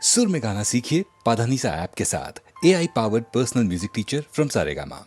सुर में गाना सीखिए पाधानीसा ऐप के साथ। AI powered personal music teacher from Saregama.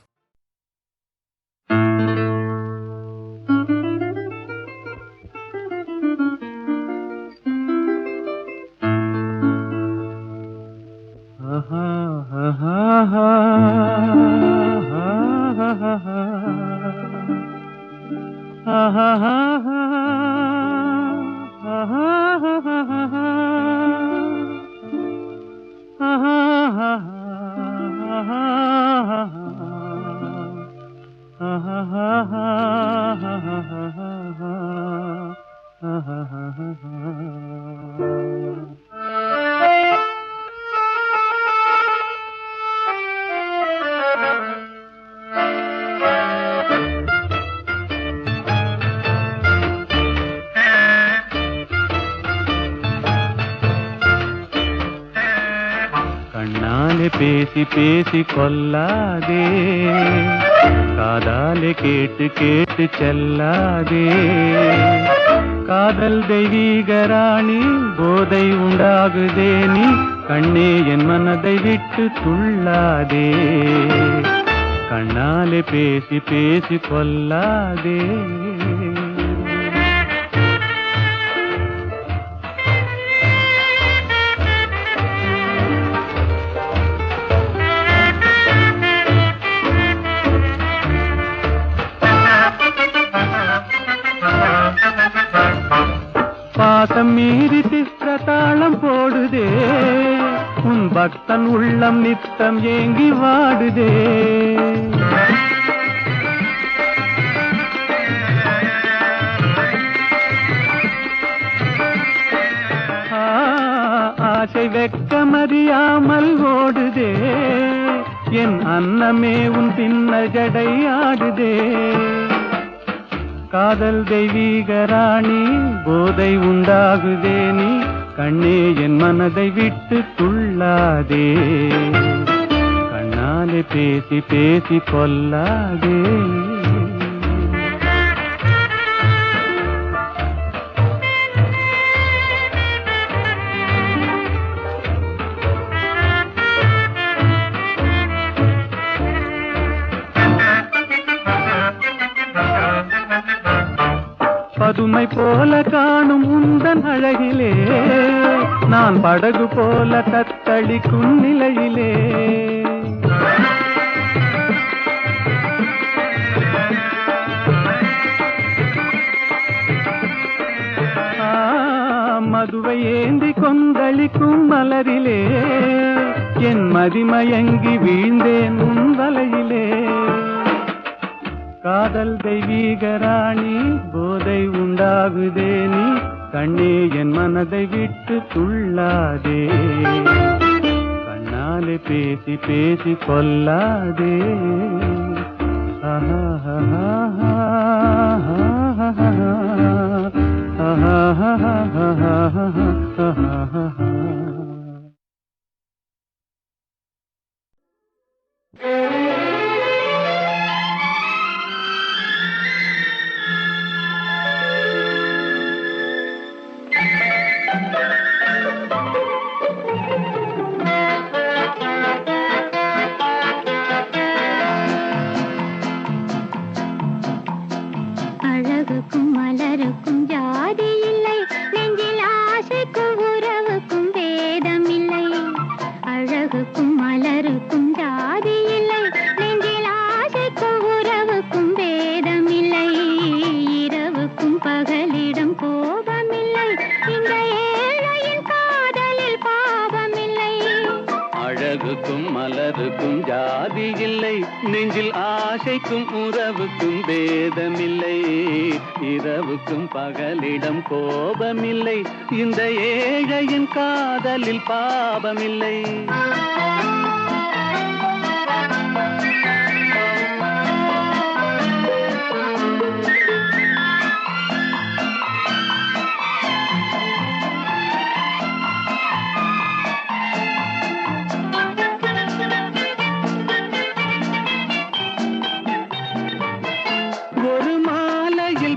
கண்ணாலே பேசி பேசி கொல்லாதே, காதாலே கேட்டு கேட்டு செல்லாதே. காதல் தெய்வீக ராணி, போதை உண்டாகுதே நீ, கண்ணே என் மனதை விட்டு துள்ளாதே. கண்ணாலே பேசி பேசி கொல்லாதே. பாசம் மீறி சித்திரத்தாளம் போடுதே, உன் பக்தன் உள்ளம் நித்தம் ஏங்கி வாடுதே. ஆசை வெட்கமறியாமல் ஓடுதே, என் அன்னமே உன் பின்ன ஜடை ஆடுதே. காதல் தெய்வீக ராணி, போதை உண்டாகுதே நீ, கண்ணே என் மனதை விட்டு துள்ளாதே. கண்ணாலே பேசி பேசி கொல்லாதே. பதுமை போல காணும் உந்தன் அழகிலே, நான் படகு போல தத்தளிக்கும் நிலையிலே. மதுவை ஏந்தி கொந்தளிக்கும் மலரிலே, என் மதிமயங்கி வீழ்ந்தேன் உன் வலையிலே. காதல் தெய்வீக ராணி, போதை உண்டாகுதே நீ, கண்ணே என் மனதை விட்டு துள்ளாதே. கண்ணாலே பேசி பேசி கொல்லாதே. அழகுக்கும் மலருக்கும் ஜாதி இல்லை, நெஞ்சில் ஆசைக்கும் உறவுக்கும் வேதம் இல்லை. அழகுக்கும் மலருக்கும் ஜாதி இல்லை, நெஞ்சில் ஆசைக்கும் உறவுக்கும் வேதம் இல்லை. இரவுக்கும் பகலிடம் கோபமில்லை, இந்த ஏழையின் காதலில் பாவமில்லை. அழகுக்கும் மலருக்கும் ஜாதி இல்லை, நெஞ்சில் ஆசைக்கும் உறவுக்கும் பேதமில்லை. இரவுக்கும் பகலிடம் கோபமில்லை, இந்த ஏழையின் காதலில் பாவமில்லை.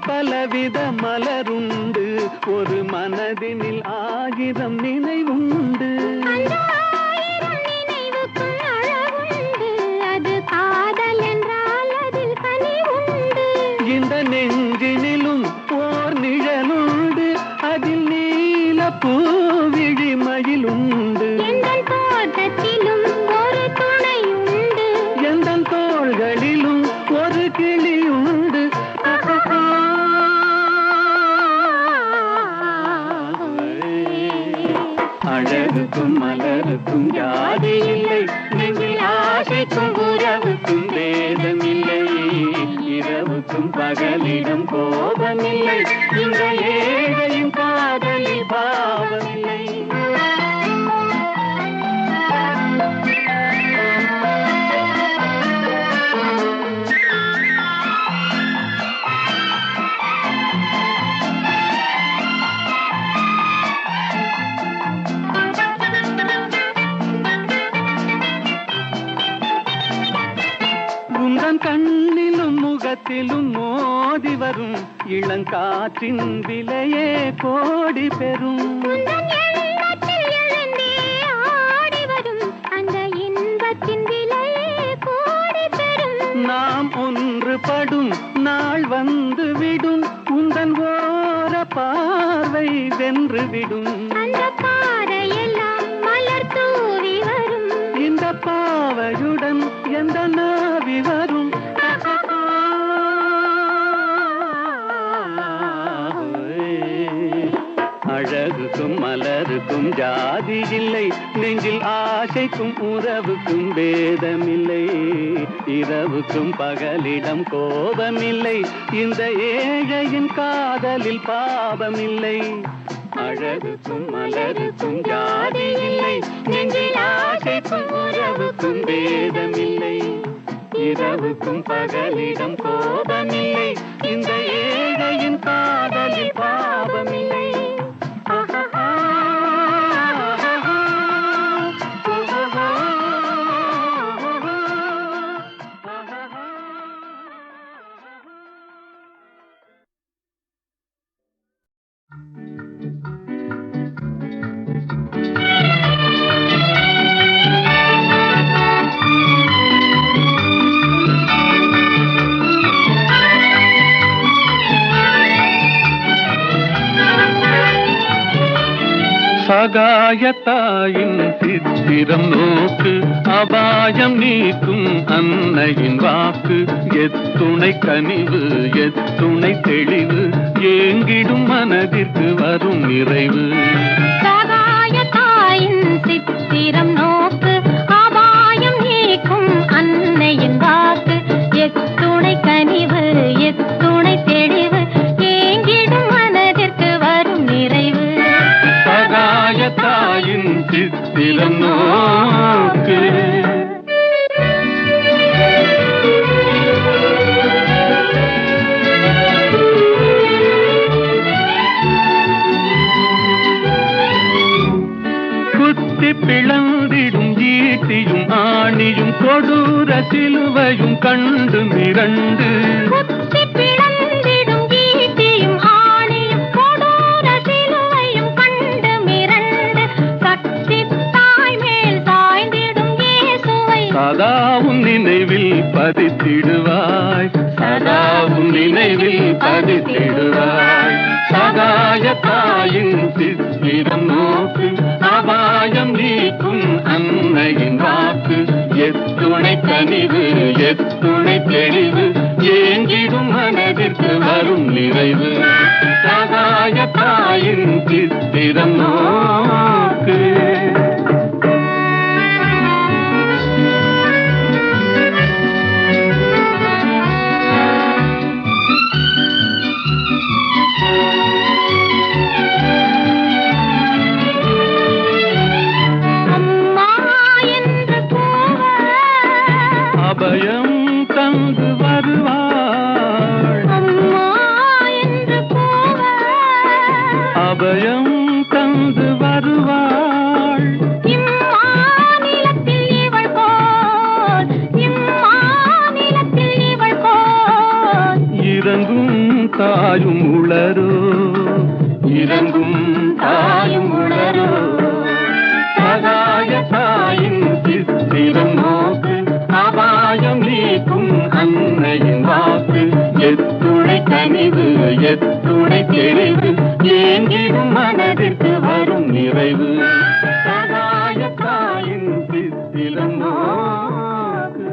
பலவித மலருண்டு, ஒரு மனதினில் ஆயிரம் நினைவுண்டு. அழகுக்கும் மலருக்கும் ஜாதி இல்லை, நெஞ்சில் ஆசைக்கும் உறவுக்கும் வேதமில்லை, இரவுக்கும் பகலிடம் கோபமில்லை, இந்த ஏழையின் காதலில் பாவமில்லை. கண்ணிலும் முகத்திலும் மோதி வரும் இளங்காற்றின் விலையே கோடி பெறும். அந்த இன்பத்தின் விலையே கோடி பெறும். நாம் ஒன்றுபடும் நாள் வந்து விடும், உந்தன் ஓர பார்வை வென்று விடும். அந்த பாறையெல்லாம் மலர் தூவி வரும், இந்த பாவையுடன் எந்த நாவி வரும். அழகுக்கும் மலருக்கும் ஜாதி இல்லை, நெஞ்சில் ஆசைக்கும் உறவுக்கும் வேதமில்லை, இரவுக்கும் பகலிடம் கோபமில்லை, இந்த ஏழையின் காதலில் பாவமில்லை. அழகுக்கும் மலருக்கும் ஜாதி இல்லை, நெஞ்சில் ஆசைக்கும் உறவுக்கும் வேதமில்லை, இரவுக்கும் பகலிடம் கோபமில்லை, இந்த ஏழையின் காதலில் பாவமில்லை. சகாயத்தாயின் சித்திரம் நோக்கு, அபாயம் நீக்கும் அன்னையின் வாக்கு, எத்துணை கனிவு எத்துணை தெளிவு, ஏங்கிடும் மனதிற்கு வரும் நிறைவு. சகாயத்தாயின் சித்திரம் நோக்கு, அபாயம் நீக்கும் அன்னையின் வாக்கு, எத்துணை கனிவு எத்துணை தெளிவு, ஏங்கிடும் மனதிற்கு வரும் நிறைவு. சகாயத்தாயின் சித்திரம் நோக்கு. குத்தி பிளந்திடும் ஈட்டியும் ஆணியும் கொடூர சிலுவையும் கண்டு மிரண்டு, சதாவும் நினைவில் பதித்திடுவாய், சதாவும் நினைவில் பதித்திடுவாய். சகாயத்தாயின் சித்திரம் நோக்கு, அபாயம் நீக்கும் அன்னையின் வாக்கு, எத்துணை கனிவு எத்துணை தெளிவு, ஏங்கிடும் மனதிற்கு வரும் நிறைவு. சகாயத்தாயின் சித்திரம் நோக்கு. அபயம் தந்து வருவாள், அபயம் தந்து வருவாள். இம்மாநிலத்தில் இவள் போல், இம்மாநிலத்தில் இவள் போல், இறங்கும் தாயும் உளரோ, இறங்கும் தாயும் உளரோ. சகாயத்தாயின் சித்திரம் நோக்கு, அபாயம் நீக்கும் அன்னையின் வாக்கு, எத்துணை கனிவு எத்துணை தெளிவு, ஏங்கிடும் மனதிற்கு வரும் நிறைவு. சகாயத்தாயின் சித்திரம் நோக்கு.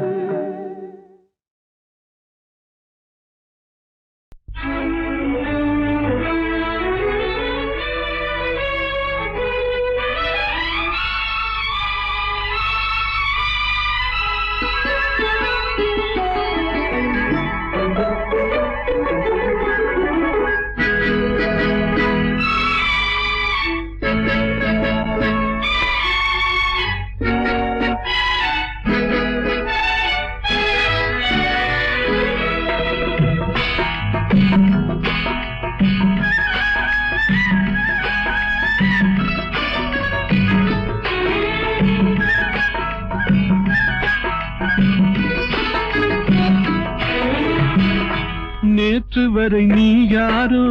வரை நீ யாரோ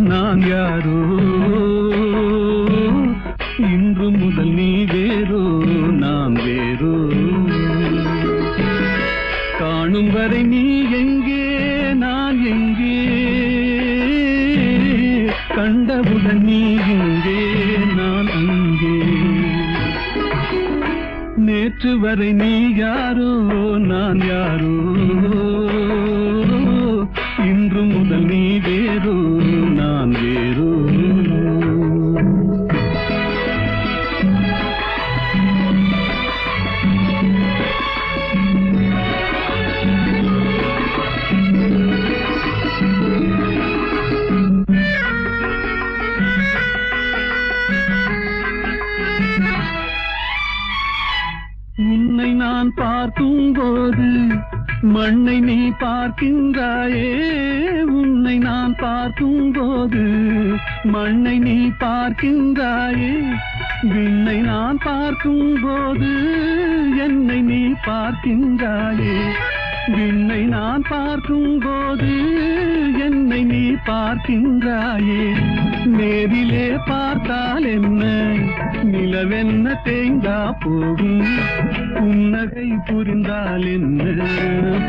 நான் யாரோ, இன்று முதல் நீ வேறோ நான் வேறோ, காணும் வரை நீ எங்கே நான் எங்கே, கண்டவுடன் நீ இங்கே நான் அங்கே, நேற்று வரை நீ யாரோ நான் யாரோ, இன்று முதல் நீ வேறோ நான் வேறோ. உன்னை நான் பார்க்கும் போது மண்ணை நீ பார்க்கின்றாயே, உன்னை நான் பார்க்கும் போது மண்ணை நீ பார்க்கின்றாயே, விண்ணை நான் பார்க்கும் போது என்னை நீ பார்க்கின்றாயே, விண்ணை நான் பார்க்கும் போது என்னை நீ பார்க்கின்றாயே, நேரிலே பார்த்தால் என்ன நிலவென்ன தேய்ந்தா போகும், புன்னகை புரிந்தால் என்ன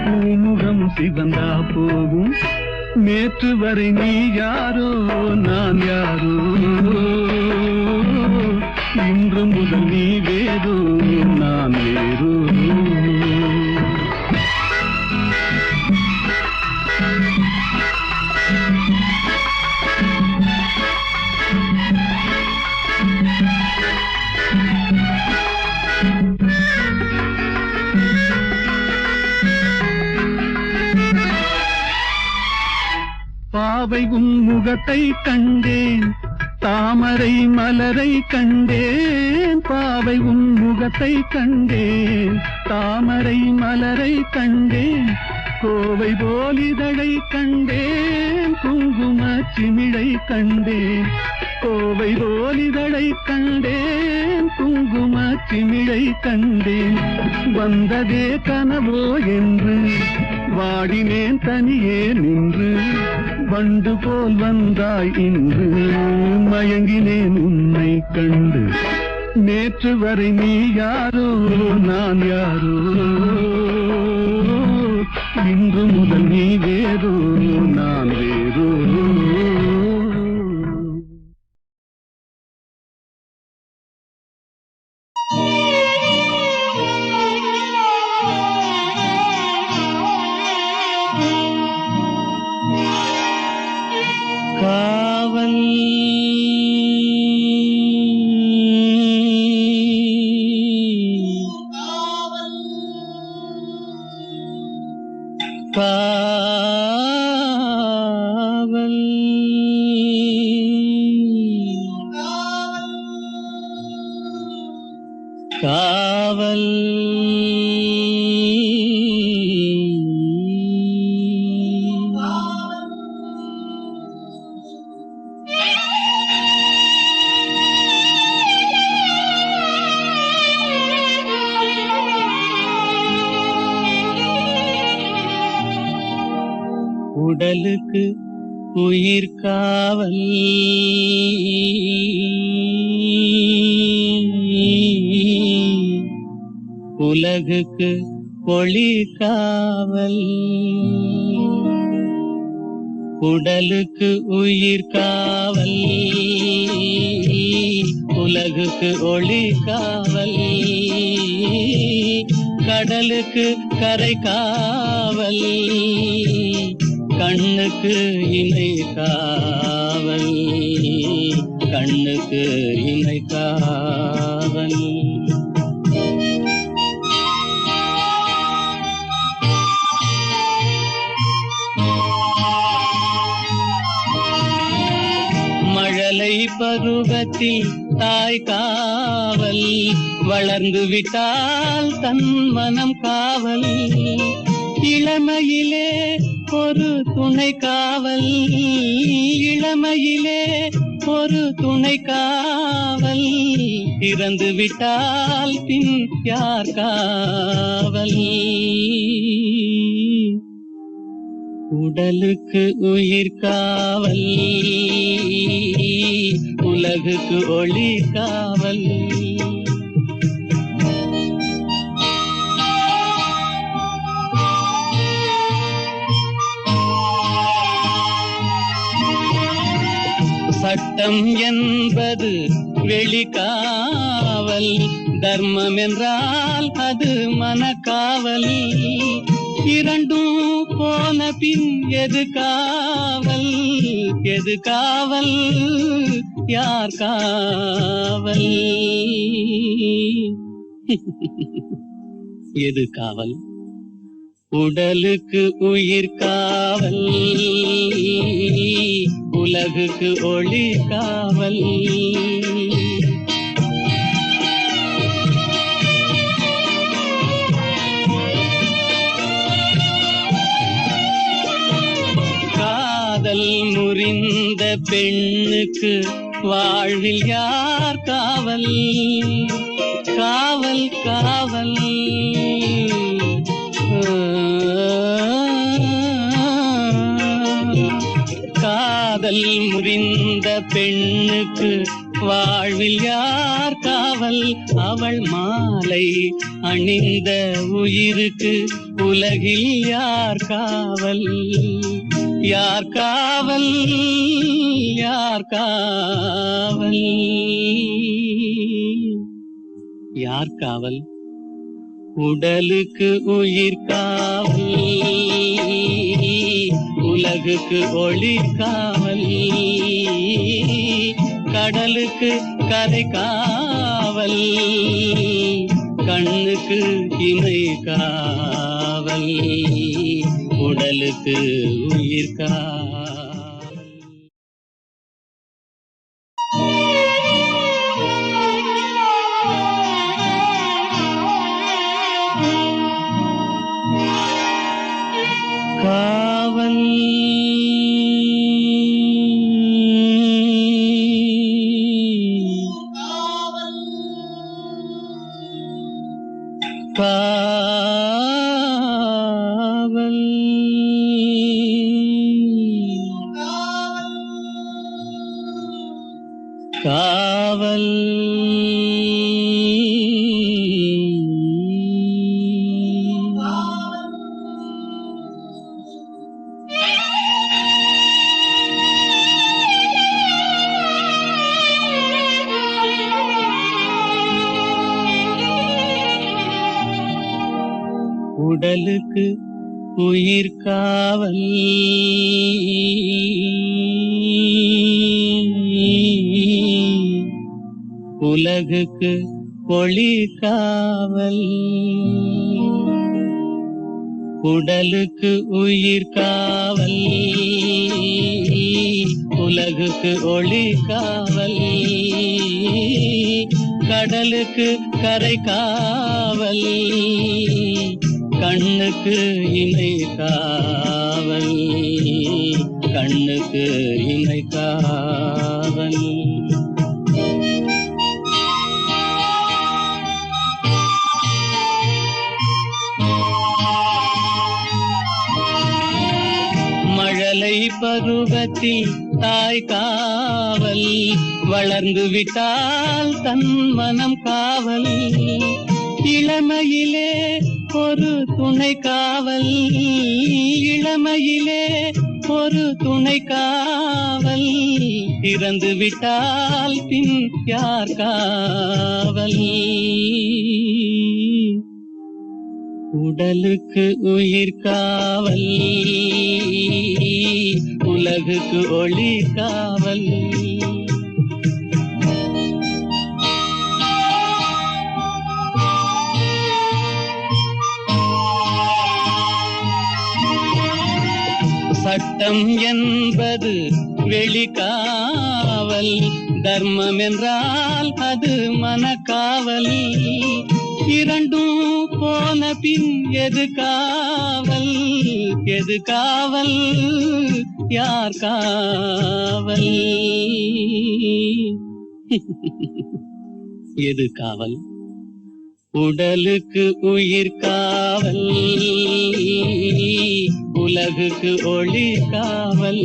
பூமுகம் சிவந்தா போகும், நேற்று வரை நீ யாரோ நான் யாரோ, இன்று முதல் நீ வேறோ நான் வேறோ. பாவை உன் முகத்தை கண்டேன், தாமரை மலரை கண்டேன், பாவை உன் முகத்தை கண்டேன், தாமரை மலரை கண்டேன், கோவை போலிதழை கண்டேன், குங்கும சிமிழை கண்டேன், கோவை போலிதழை கண்டேன், குங்கும சிமிழை கண்டேன், வந்ததே கனவோ என்று வாடினேன் தனியே நின்று, வண்டு போல் வந்தாய் இன்று மயங்கினேன் உன்னை கண்டு, நேற்று வரை நீ யாரோ நான் யாரோ, இன்று முதல் நீ வேறோ நான் வேறோ. காவல் காவல் காவல் உடலுக்கு உயிர் காவல், உலகுக்கு ஒளி காவல், உடலுக்கு உயிர் காவல், உலகுக்கு ஒளி காவல், கடலுக்கு கரை காவல், கண்ணுக்கு இமை காவல், கண்ணுக்கு இமை காவல். மழலை பருவத்தில் தாய் காவல், வளர்ந்து விட்டால் தன் மனம் காவல், இளமையிலே ஒரு துணை காவல், இளமையிலே ஒரு துணை காவல், இறந்து விட்டால் பின் யார் காவல், உடலுக்கு உயிர் காவல், உலகுக்கு ஒளி காவல். சட்டம் என்பது வெளிக்காவல், தர்மம் என்றால் அது மனக்காவல். இரண்டும் போன பின் எது காவல்? எது காவல்? யார் காவல்? எது காவல்? உடலுக்கு உயிர் காவல், உலகுக்கு ஒளி காவல். காதல் முறிந்த பெண்ணுக்கு வாழ்வில் யார் காவல்? காவல் காவல். காதல் முறிந்த பெண்ணுக்கு வாழ்வில் யார் காவல்? அவள் மாலை அணிந்த உயிருக்கு உலகில் யார் காவல்? யார் காவல்? யார் காவல்? யார் காவல்? உடலுக்கு உயிர் காவல், உலகுக்கு ஒளி காவல். கடலுக்கு கரை காவல், கண்ணுக்கு இமை காவல், உடலுக்கு உயிர் காவல். காவல் காவல் காவல். உடலுக்கு உயிர் காவல், உலகுக்கு ஒளி காவல். உடலுக்கு உயிர் காவல், உலகுக்கு ஒளி காவல். கடலுக்கு கரை காவல், கண்ணுக்கு இமை காவல், கண்ணுக்கு இமை காவல். மழலை பருவத்தில் தாய் காவல், வளர்ந்து விட்டால் தன் மனம் காவல். இளமையிலே ஒரு துணை காவல், இளமையிலே ஒரு துணை காவல். இறந்து விட்டால் பின் யார் காவல்? உடலுக்கு உயிர் காவல், உலகுக்கு ஒளி காவல். சட்டம் என்பது வெளிக்காவல், தர்மம் என்றால் அது மனக்காவல். இரண்டும் போன பின் எது காவல்? எது காவல்? யார் காவல்? எது காவல்? உடலுக்கு உயிர் காவல், உலகுக்கு ஒளி காவல்.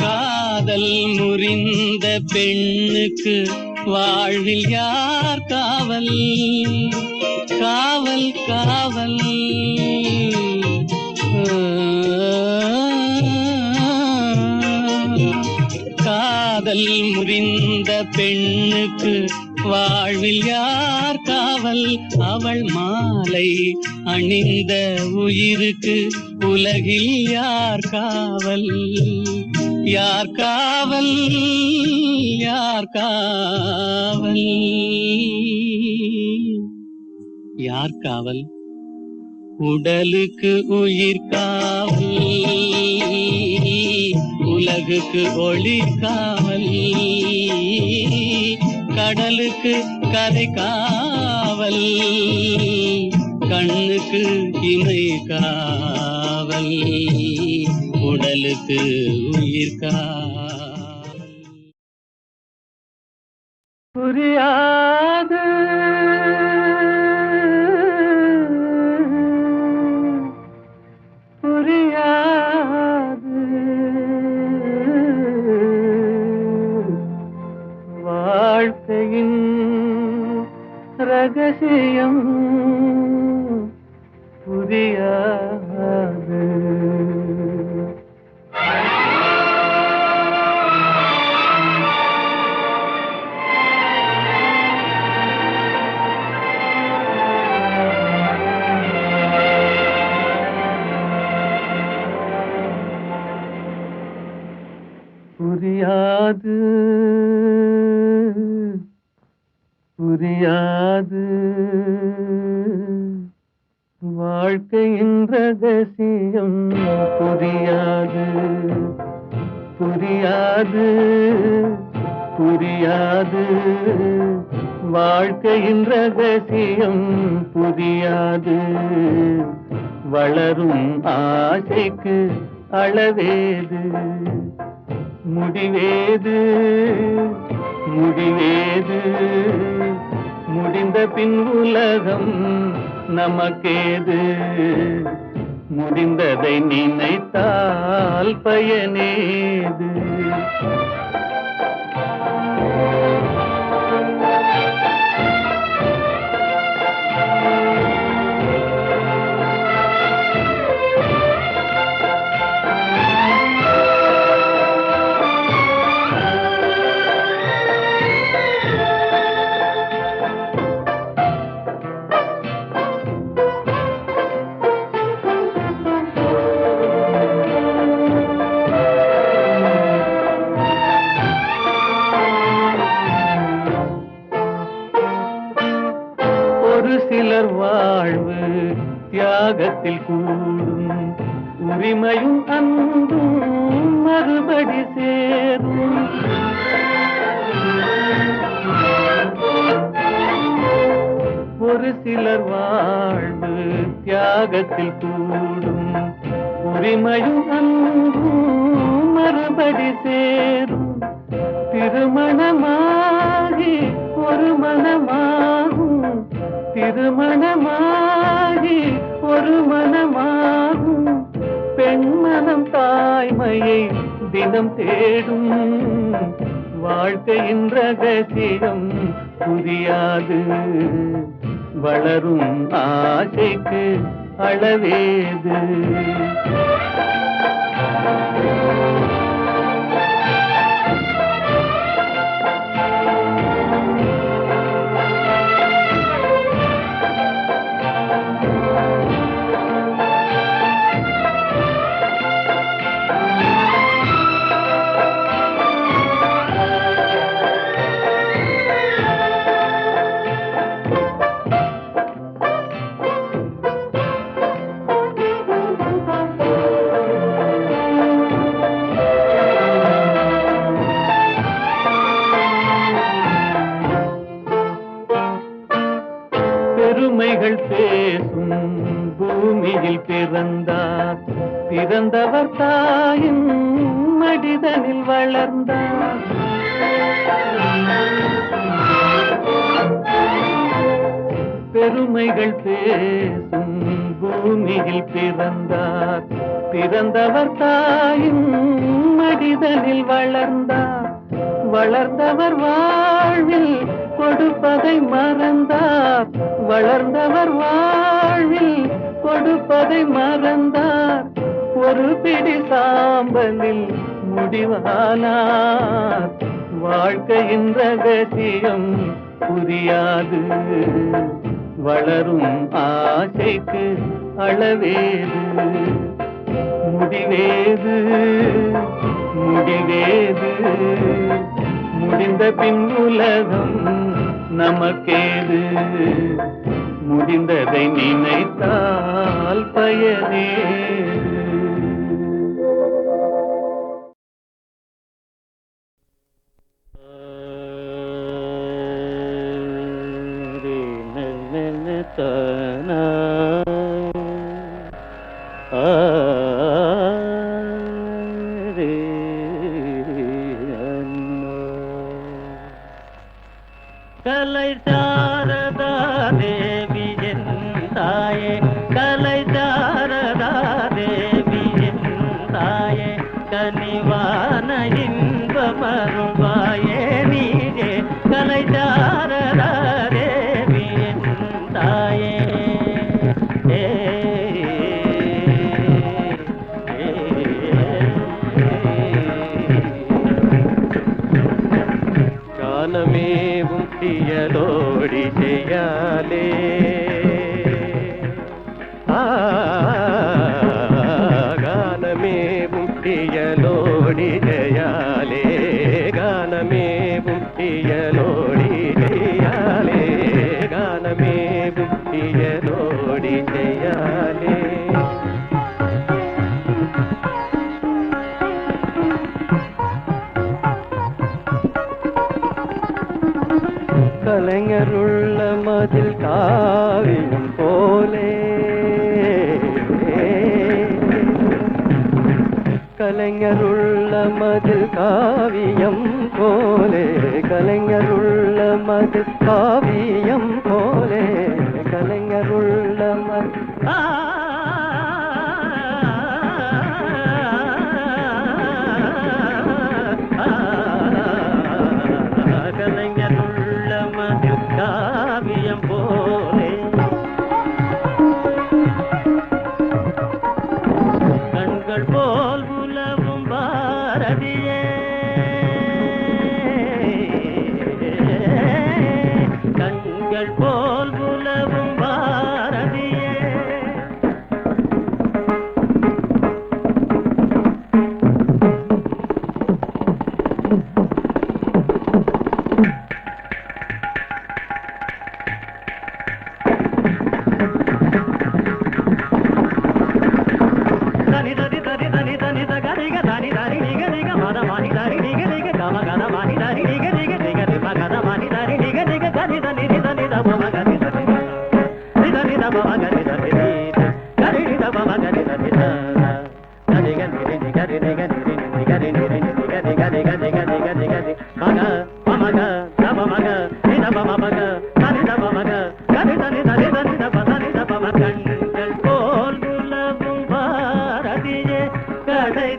காதல் முறிந்த பெண்ணுக்கு வாழ்வில் யார் காவல்? காவல் காவல். காதல் முறிந்த பெண்ணுக்கு வாழ்வில் யார் காவல்? அவள் மாலை அணிந்த உயிருக்கு உலகில் யார் காவல்? யார் காவல்? யார் காவல்? யார் காவல்? உடலுக்கு உயிர் காவல், உலகுக்கு ஒளி காவல், கடலுக்கு கரை காவல், கண்ணுக்கு இமை காவல், உடலுக்கு உயிர் காவல். புரியாது புரியாது வாழ்க்கையின் ரகசியம் புரியாது. புரியாது புரியாது வாழ்க்கையின் ரகசியம் புரியாது புரியாது புரியாது வாழ்க்கையின் ரகசியம் புரியாது. வளரும் ஆசைக்கு அளவேது, முடிவேது முடிவேது, முடிந்த பின் உலகம் நமக்கேது, முடிந்ததை நினைத்தால் பயனேது. சிலர் வாழ்வு தியாகத்தில் கூடும், உரிமையும் அன்பும் மறுபடி சேரும். ஒரு சிலர் வாழ்வு தியாகத்தில் கூடும், உரிமையும் அன்பும் மறுபடி சேரும். திருமணமாகி ஒரு மனமாகும், திருமணமாகி ஒரு மனமாகும். பெண்மனம் தாய்மையை தினம் தேடும், வாழ்க்கையின் ரகசியம் புரியாது. வளரும் ஆசைக்கு அளவேது. பெருமைகள் பேசும் பூமியில் பிறந்தார், பிறந்தவர் தாயின் மடிதனில் வளர்ந்தார். பெருமைகள் பேசும் பூமியில் பிறந்தார், பிறந்தவர் தாயின் மடிதனில் வளர்ந்தார், வளர்ந்தவர் வாழ்வில் கொடுப்பதை மறந்தார், வளர்ந்தவர் வாழ்வில் கொடுப்பதை மறந்தார், ஒரு பிடி சாம்பலில் முடிவானார், வாழ்க்கையின் ரகசியம் புரியாது, வளரும் ஆசைக்கு அளவேது, முடிவேது முடிவேது, முடிந்த பின் உலகம் நமக்கேது, முடிந்ததை நினைத்தால் பயனேது. கலை சாரதா தேவி என் தாயே, கலை சாரதா தேவி என் தாயே, கனிவான இன்பமருள்வாயே நீயே, கலை சாரதா தேவி என் தாயே. காலமேவும் தியலோடி செய்யாலே, காலமேவும் தியலோடி செய்யாலே, காலமேவும் தியலோடி செய்யாலே, காலமேவும் தியலோடி செய்யாலே. கலைஞருள்ள மதில் காவியம் போலே, கலைஞருள்ள மதில் காவியம் போலே, கலைஞருள்ள மதில் காவியம் போலே, கலைஞருள்ள மதில் காவியம் போலே, கண்கள் போல் உலவும் பாரதியே, கண்கள் போல் உலவும் பாரதியே. கண்கள் போல் உலவும் பாரதியே, கடை